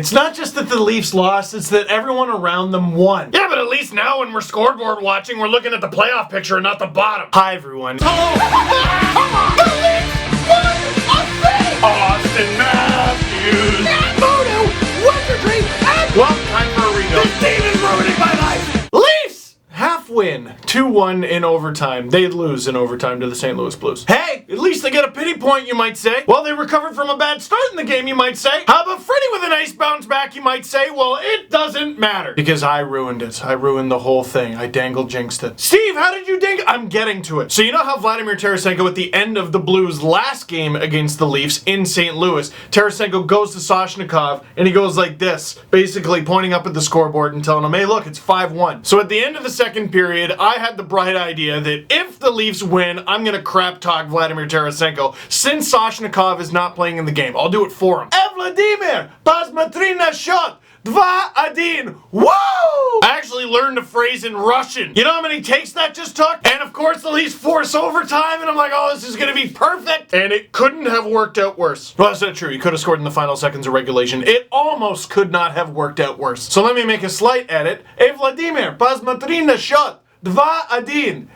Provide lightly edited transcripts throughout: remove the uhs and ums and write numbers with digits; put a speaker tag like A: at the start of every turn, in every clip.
A: It's not just that the Leafs lost, it's that everyone around them won.
B: Yeah, but at least now when we're scoreboard watching, we're looking at the playoff picture and not the bottom.
A: Hi, everyone.
B: Austin Matthews!
A: Wizardry! Well, time for a rebuild.
B: This team is ruining my life!
A: Leafs! Half win. 2-1 in overtime. They lose in overtime to the St. Louis Blues. Hey, at least they get a pity point, you might say. Well, they recovered from a bad start in the game, you might say. How about Freddie with a nice bounce back, you might say? Well, it doesn't matter. Because I ruined it. I ruined the whole thing. I jinxed it. Steve, how did you dangle? I'm getting to it. So you know how Vladimir Tarasenko at the end of the Blues' last game against the Leafs in St. Louis, Tarasenko goes to Soshnikov and he goes like this, basically pointing up at the scoreboard and telling him, hey, look, it's 5-1. So at the end of the second period, I had the bright idea that if the Leafs win, I'm gonna crap talk Vladimir Tarasenko since Soshnikov is not playing in the game. I'll do it for him. Vladimir, pasmatrina shot. 2-1. Woo! I actually learned a phrase in Russian. You know how many takes that just took? And of course the Leafs force overtime and I'm like, oh, this is gonna be perfect. And it couldn't have worked out worse. Well, that's not true. He could have scored in the final seconds of regulation. It almost could not have worked out worse. So let me make a slight edit. Vladimir, pasmatrina shot. 2-1.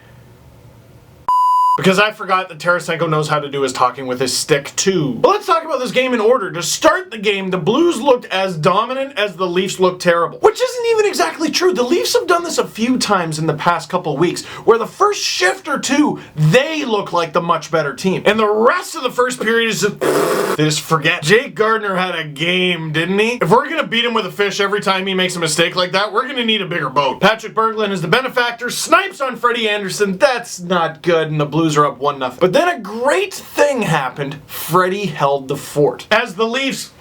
A: Because I forgot that Tarasenko knows how to do his talking with his stick too. But let's talk about this game in order. To start the game, the Blues looked as dominant as the Leafs looked terrible. Which isn't even exactly true. The Leafs have done this a few times in the past couple weeks, where the first shift or two, they look like the much better team. And the rest of the first period is just, they just forget. Jake Gardiner had a game, didn't he? If we're gonna beat him with a fish every time he makes a mistake like that, we're gonna need a bigger boat. Patrick Berglund is the benefactor, snipes on Freddie Anderson. That's not good, and the Blues are up 1-0. But then a great thing happened. Freddie held the fort. As the Leafs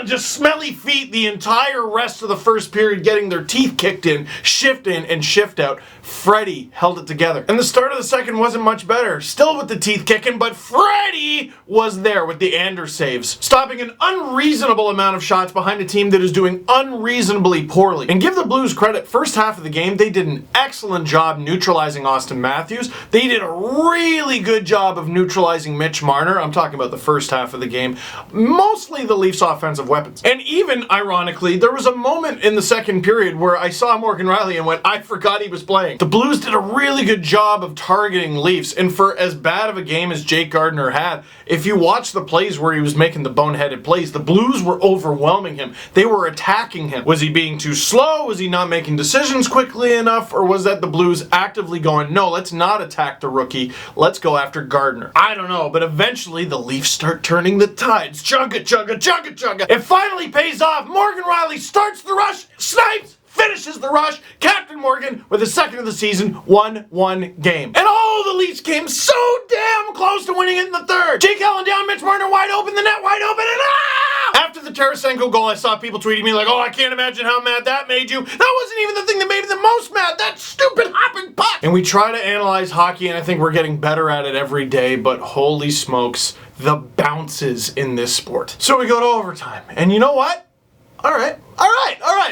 A: just smelly feet the entire rest of the first period, getting their teeth kicked in, shift in and shift out, Freddie held it together. And the start of the second wasn't much better. Still with the teeth kicking, but Freddie was there with the Anders saves, stopping an unreasonable amount of shots behind a team that is doing unreasonably poorly. And give the Blues credit, first half of the game, they did an excellent job neutralizing Austin Matthews. They did a really good job of neutralizing Mitch Marner. I'm talking about the first half of the game. Mostly the Leafs' offensive weapons. And even, ironically, there was a moment in the second period where I saw Morgan Rielly and went, I forgot he was playing. The Blues did a really good job of targeting Leafs, and for as bad of a game as Jake Gardiner had, if you watch the plays where he was making the boneheaded plays, the Blues were overwhelming him. They were attacking him. Was he being too slow? Was he not making decisions quickly enough? Or was that the Blues actively going, no, let's not attack the rookie, let's go after Gardiner? I don't know, but eventually the Leafs start turning the tides. Chugga, chugga, chugga, chugga. It finally pays off. Morgan Rielly starts the rush, snipes, finishes the rush. Captain Morgan with his second of the season, 1-1 game. And oh, the Leafs came so damn close to winning it in the third. Jake Allen down, Mitch Marner wide open, the net wide open, and after the Tarasenko goal, I saw people tweeting me like, oh, I can't imagine how mad that made you. That wasn't even the thing that made me the most mad. That stupid hopping puck. And we try to analyze hockey, and I think we're getting better at it every day, but holy smokes, the bounces in this sport. So we go to overtime, and you know what? All right.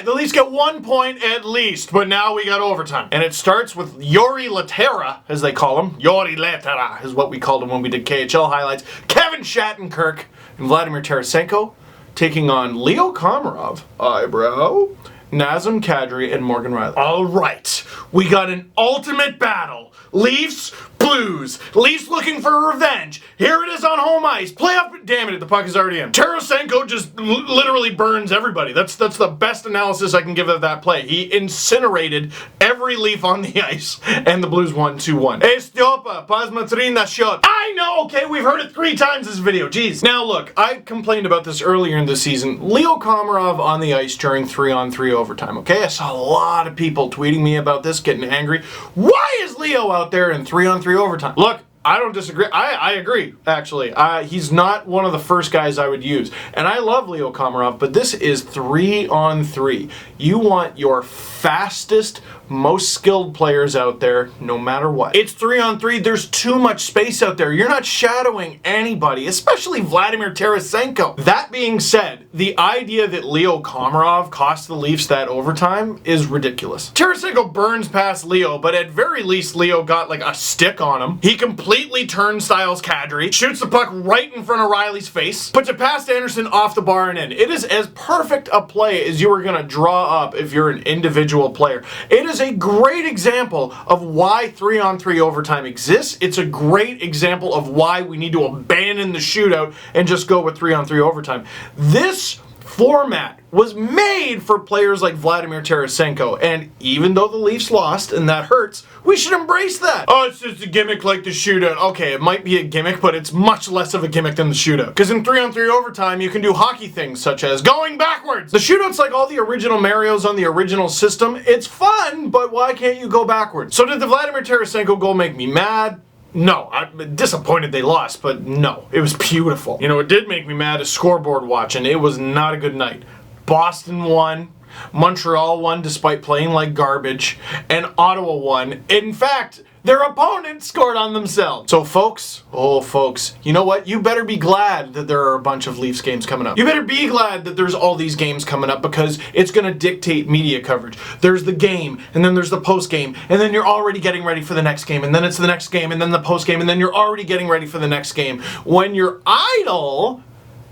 A: The Leafs get 1 point at least, but now we got overtime. And it starts with Yori Latera, as they call him. Yori Latera is what we called him when we did KHL highlights. Kevin Shattenkirk and Vladimir Tarasenko taking on Leo Komarov, eyebrow, Nazem Kadri, and Morgan Rielly. All right, we got an ultimate battle. Leafs, Blues. Leafs looking for revenge. Here it is on home ice. Playoff. Damn it, the puck is already in. Tarasenko just literally burns everybody. That's the best analysis I can give of that play. He incinerated every Leaf on the ice, and the Blues won 2-1. Estiopa, pasmatrina shot. I know, okay, we've heard it 3 times this video. Jeez. Now look, I complained about this earlier in the season. Leo Komarov on the ice during 3-on-3 overtime, okay? I saw a lot of people tweeting me about this, getting angry. Why is Leo out there in 3-on-3 overtime? Look, I don't disagree. I agree, actually. He's not one of the first guys I would use. And I love Leo Komarov, but this is 3-on-3. You want your fastest, most skilled players out there, no matter what. It's 3-on-3. There's too much space out there. You're not shadowing anybody, especially Vladimir Tarasenko. That being said, the idea that Leo Komarov cost the Leafs that overtime is ridiculous. Tarasenko burns past Leo, but at very least Leo got like a stick on him. He completely completely turnstiles Kadri, shoots the puck right in front of Riley's face, puts it past Anderson off the bar and in. It is as perfect a play as you are going to draw up if you're an individual player. It is a great example of why 3-on-3 overtime exists. It's a great example of why we need to abandon the shootout and just go with 3-on-3 overtime. This format was made for players like Vladimir Tarasenko, and even though the Leafs lost, and that hurts, we should embrace that. Oh, it's just a gimmick like the shootout. Okay, it might be a gimmick, but it's much less of a gimmick than the shootout. Because in 3-on-3 overtime, you can do hockey things such as going backwards. The shootout's like all the original Marios on the original system. It's fun, but why can't you go backwards? So did the Vladimir Tarasenko goal make me mad? No, I'm disappointed they lost, but no, it was beautiful. You know, it did make me mad is scoreboard watching. It was not a good night. Boston won, Montreal won despite playing like garbage, and Ottawa won. In fact, their opponent scored on themselves. So folks, oh folks, you know what? You better be glad that there are a bunch of Leafs games coming up. You better be glad that there's all these games coming up because it's going to dictate media coverage. There's the game, and then there's the post game, and then you're already getting ready for the next game, and then it's the next game, and then the post game, and then you're already getting ready for the next game. When you're idle,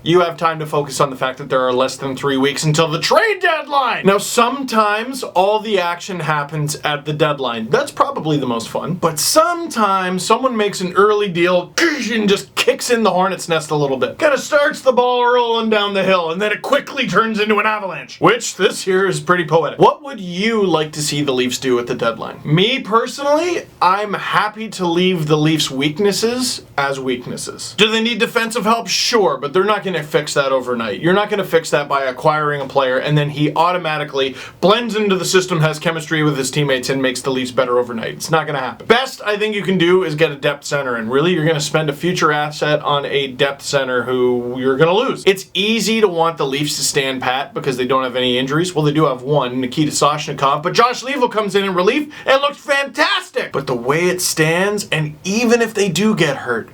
A: you have time to focus on the fact that there are less than 3 weeks until the trade deadline. Now, sometimes all the action happens at the deadline. That's probably the most fun. But sometimes someone makes an early deal and just kicks in the hornet's nest a little bit. Kind of starts the ball rolling down the hill, and then it quickly turns into an avalanche, which this year is pretty poetic. What would you like to see the Leafs do at the deadline? Me, personally, I'm happy to leave the Leafs' weaknesses as weaknesses. Do they need defensive help? Sure, but they're not going to fix that overnight. You're not going to fix that by acquiring a player and then he automatically blends into the system, has chemistry with his teammates, and makes the Leafs better overnight. It's not going to happen. Best I think you can do is get a depth center, and really you're going to spend a future asset on a depth center who you're going to lose. It's easy to want the Leafs to stand pat because they don't have any injuries. Well, they do have one, Nikita Soshnikov, but Josh Leivo comes in relief and looks fantastic. But the way it stands, and even if they do get hurt,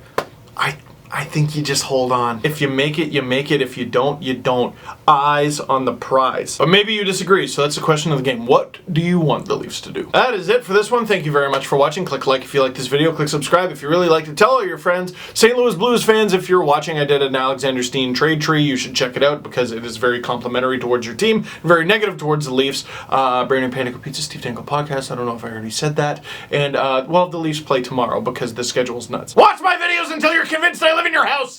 A: I think you just hold on. If you make it, you make it. If you don't, you don't. Eyes on the prize. But maybe you disagree, so that's the question of the game. What do you want the Leafs to do? That is it for this one. Thank you very much for watching. Click like if you like this video. Click subscribe if you really liked it. Tell all your friends. St. Louis Blues fans, if you're watching, I did an Alexander Steen trade tree. You should check it out because it is very complimentary towards your team, very negative towards the Leafs. Brandon Panico Pizza, Steve Dangle Podcast. I don't know if I already said that. And, well, the Leafs play tomorrow because the schedule's nuts. Watch my videos until you're convinced I live in your house!